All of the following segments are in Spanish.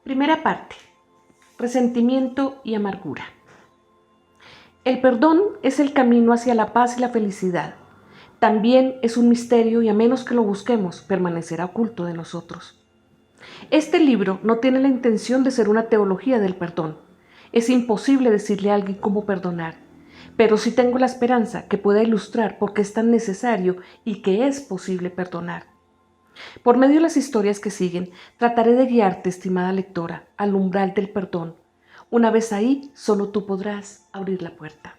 Primera parte. Resentimiento y amargura. El perdón es el camino hacia la paz y la felicidad. También es un misterio y a menos que lo busquemos, permanecerá oculto de nosotros. Este libro no tiene la intención de ser una teología del perdón. Es imposible decirle a alguien cómo perdonar, pero sí tengo la esperanza que pueda ilustrar por qué es tan necesario y que es posible perdonar. Por medio de las historias que siguen, trataré de guiarte, estimada lectora, al umbral del perdón. Una vez ahí, solo tú podrás abrir la puerta.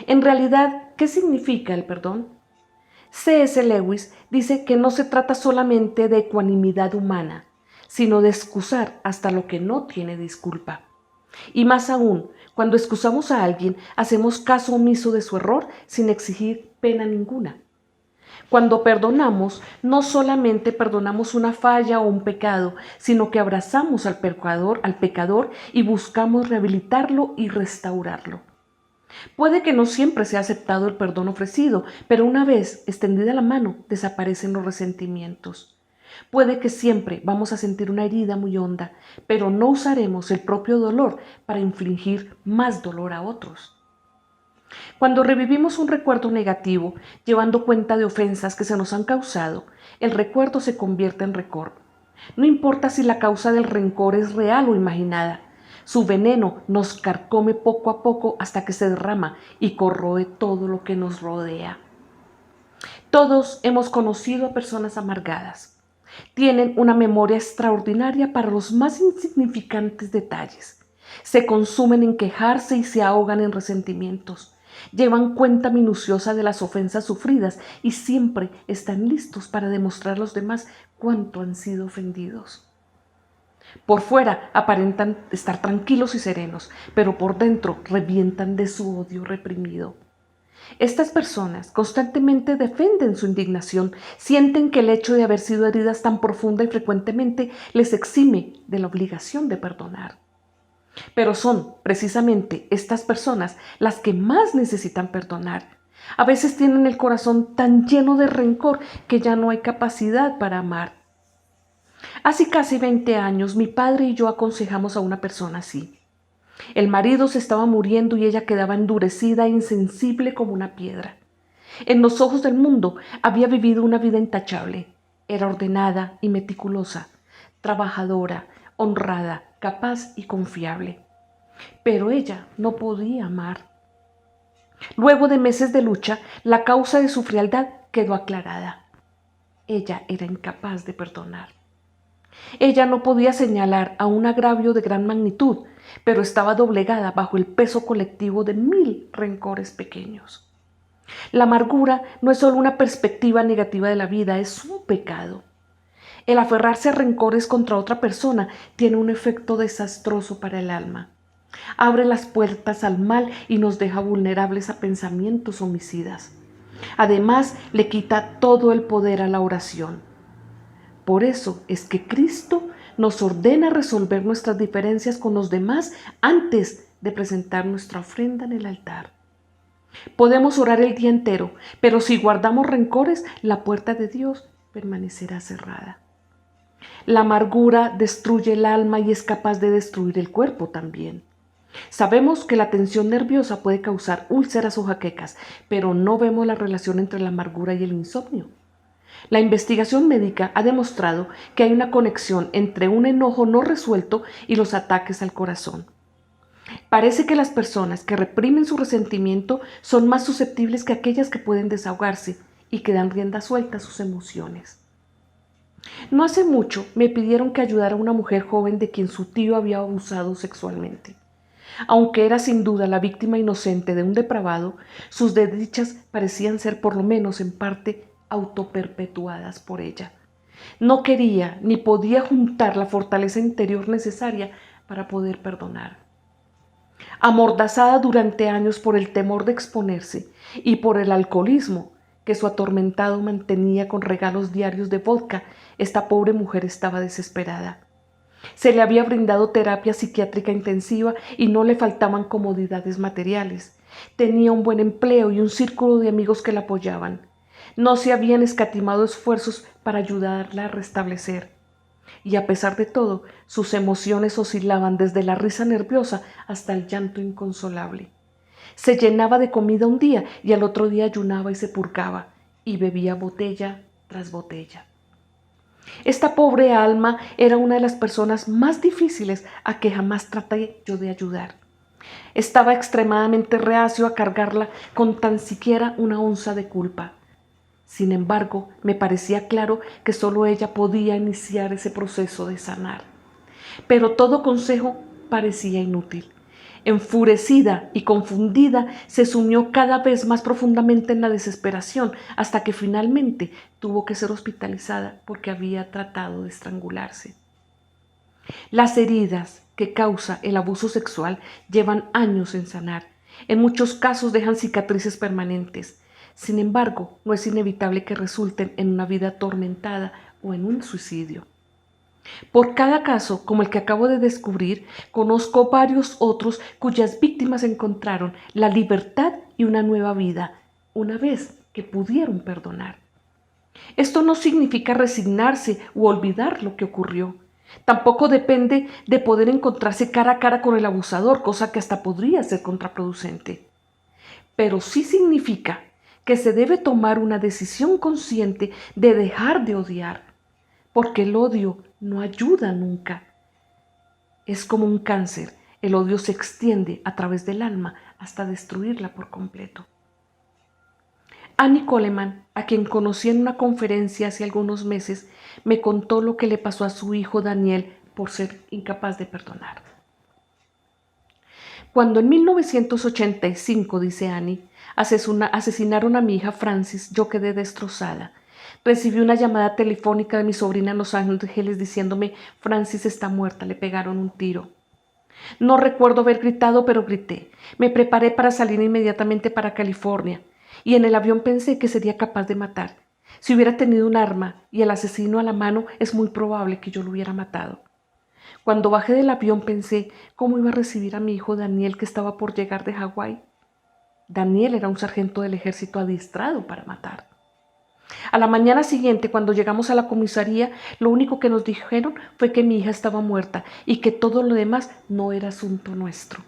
En realidad, ¿qué significa el perdón? C.S. Lewis dice que no se trata solamente de ecuanimidad humana, sino de excusar hasta lo que no tiene disculpa. Y más aún, cuando excusamos a alguien, hacemos caso omiso de su error sin exigir pena ninguna. Cuando perdonamos, no solamente perdonamos una falla o un pecado, sino que abrazamos al pecador y buscamos rehabilitarlo y restaurarlo. Puede que no siempre sea aceptado el perdón ofrecido, pero una vez extendida la mano, desaparecen los resentimientos. Puede que siempre vamos a sentir una herida muy honda, pero no usaremos el propio dolor para infligir más dolor a otros. Cuando revivimos un recuerdo negativo, llevando cuenta de ofensas que se nos han causado, el recuerdo se convierte en rencor. No importa si la causa del rencor es real o imaginada, su veneno nos carcome poco a poco hasta que se derrama y corroe todo lo que nos rodea. Todos hemos conocido a personas amargadas. Tienen una memoria extraordinaria para los más insignificantes detalles. Se consumen en quejarse y se ahogan en resentimientos. Llevan cuenta minuciosa de las ofensas sufridas y siempre están listos para demostrar a los demás cuánto han sido ofendidos. Por fuera aparentan estar tranquilos y serenos, pero por dentro revientan de su odio reprimido. Estas personas constantemente defienden su indignación, sienten que el hecho de haber sido heridas tan profunda y frecuentemente les exime de la obligación de perdonar. Pero son precisamente estas personas las que más necesitan perdonar. A veces tienen el corazón tan lleno de rencor que ya no hay capacidad para amar. Hace casi 20 años mi padre y yo aconsejamos a una persona así. El marido se estaba muriendo y ella quedaba endurecida e insensible como una piedra. En los ojos del mundo había vivido una vida intachable. Era ordenada y meticulosa, trabajadora, honrada, capaz y confiable. Pero ella no podía amar. Luego de meses de lucha, la causa de su frialdad quedó aclarada. Ella era incapaz de perdonar. Ella no podía señalar a un agravio de gran magnitud, pero estaba doblegada bajo el peso colectivo de 1000 rencores pequeños. La amargura no es solo una perspectiva negativa de la vida, es un pecado. El aferrarse a rencores contra otra persona tiene un efecto desastroso para el alma. Abre las puertas al mal y nos deja vulnerables a pensamientos homicidas. Además, le quita todo el poder a la oración. Por eso es que Cristo nos ordena resolver nuestras diferencias con los demás antes de presentar nuestra ofrenda en el altar. Podemos orar el día entero, pero si guardamos rencores, la puerta de Dios permanecerá cerrada. La amargura destruye el alma y es capaz de destruir el cuerpo también. Sabemos que la tensión nerviosa puede causar úlceras o jaquecas, pero no vemos la relación entre la amargura y el insomnio. La investigación médica ha demostrado que hay una conexión entre un enojo no resuelto y los ataques al corazón. Parece que las personas que reprimen su resentimiento son más susceptibles que aquellas que pueden desahogarse y que dan rienda suelta a sus emociones. No hace mucho me pidieron que ayudara a una mujer joven de quien su tío había abusado sexualmente. Aunque era sin duda la víctima inocente de un depravado, sus desdichas parecían ser por lo menos en parte autoperpetuadas por ella. No quería ni podía juntar la fortaleza interior necesaria para poder perdonar. Amordazada durante años por el temor de exponerse y por el alcoholismo que su atormentado mantenía con regalos diarios de vodka, esta pobre mujer estaba desesperada. Se le había brindado terapia psiquiátrica intensiva y no le faltaban comodidades materiales. Tenía un buen empleo y un círculo de amigos que la apoyaban. No se habían escatimado esfuerzos para ayudarla a restablecer. Y a pesar de todo, sus emociones oscilaban desde la risa nerviosa hasta el llanto inconsolable. Se llenaba de comida un día y al otro día ayunaba y se purgaba, y bebía botella tras botella. Esta pobre alma era una de las personas más difíciles a que jamás traté yo de ayudar. Estaba extremadamente reacio a cargarla con tan siquiera una onza de culpa. Sin embargo, me parecía claro que solo ella podía iniciar ese proceso de sanar. Pero todo consejo parecía inútil. Enfurecida y confundida, se sumió cada vez más profundamente en la desesperación, hasta que finalmente tuvo que ser hospitalizada porque había tratado de estrangularse. Las heridas que causa el abuso sexual llevan años en sanar. En muchos casos dejan cicatrices permanentes. Sin embargo, no es inevitable que resulten en una vida atormentada o en un suicidio. Por cada caso, como el que acabo de descubrir, conozco varios otros cuyas víctimas encontraron la libertad y una nueva vida, una vez que pudieron perdonar. Esto no significa resignarse u olvidar lo que ocurrió. Tampoco depende de poder encontrarse cara a cara con el abusador, cosa que hasta podría ser contraproducente. Pero sí significa que se debe tomar una decisión consciente de dejar de odiar, porque el odio no ayuda nunca. Es como un cáncer, el odio se extiende a través del alma hasta destruirla por completo. Annie Coleman, a quien conocí en una conferencia hace algunos meses, me contó lo que le pasó a su hijo Daniel por ser incapaz de perdonar. Cuando en 1985, dice Annie, asesinaron a mi hija Francis, yo quedé destrozada. Recibí una llamada telefónica de mi sobrina en Los Ángeles diciéndome: Francis está muerta, le pegaron un tiro. No recuerdo haber gritado, pero grité. Me preparé para salir inmediatamente para California, y en el avión pensé que sería capaz de matar. Si hubiera tenido un arma y el asesino a la mano, es muy probable que yo lo hubiera matado. Cuando bajé del avión pensé cómo iba a recibir a mi hijo Daniel, que estaba por llegar de Hawái. Daniel era un sargento del ejército adiestrado para matar. A la mañana siguiente, cuando llegamos a la comisaría, lo único que nos dijeron fue que mi hija estaba muerta y que todo lo demás no era asunto nuestro.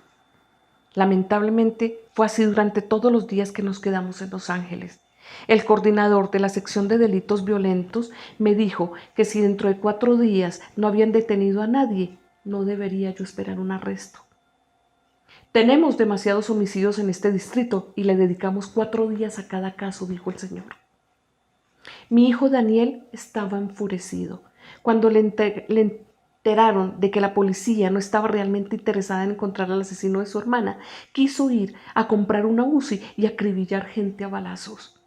Lamentablemente, fue así durante todos los días que nos quedamos en Los Ángeles. El coordinador de la sección de delitos violentos me dijo que si dentro de 4 días no habían detenido a nadie, no debería yo esperar un arresto. Tenemos demasiados homicidios en este distrito y le dedicamos 4 días a cada caso, dijo el señor. Mi hijo Daniel estaba enfurecido. Cuando le enteraron de que la policía no estaba realmente interesada en encontrar al asesino de su hermana, quiso ir a comprar una UCI y acribillar gente a balazos.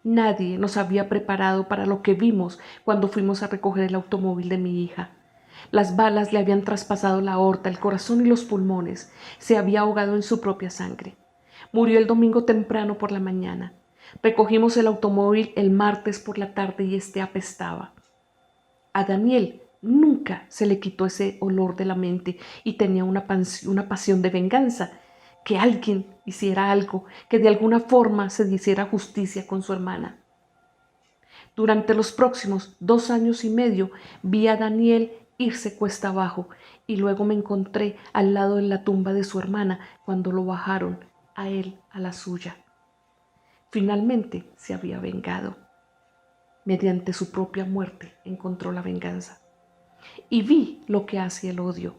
Nadie nos había preparado para lo que vimos cuando fuimos a recoger el automóvil de mi hija. Las balas le habían traspasado la aorta, el corazón y los pulmones. Se había ahogado en su propia sangre. Murió el domingo temprano por la mañana. Recogimos el automóvil el martes por la tarde y este apestaba. A Daniel nunca se le quitó ese olor de la mente y tenía una pasión de venganza, que alguien hiciera algo, que de alguna forma se hiciera justicia con su hermana. Durante los próximos 2 años y medio vi a Daniel irse cuesta abajo y luego me encontré al lado de la tumba de su hermana cuando lo bajaron a él a la suya. Finalmente se había vengado. Mediante su propia muerte encontró la venganza. Y vi lo que hace el odio.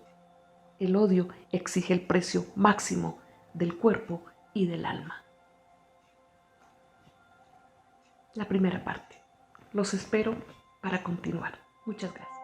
El odio exige el precio máximo del cuerpo y del alma. La primera parte. Los espero para continuar. Muchas gracias.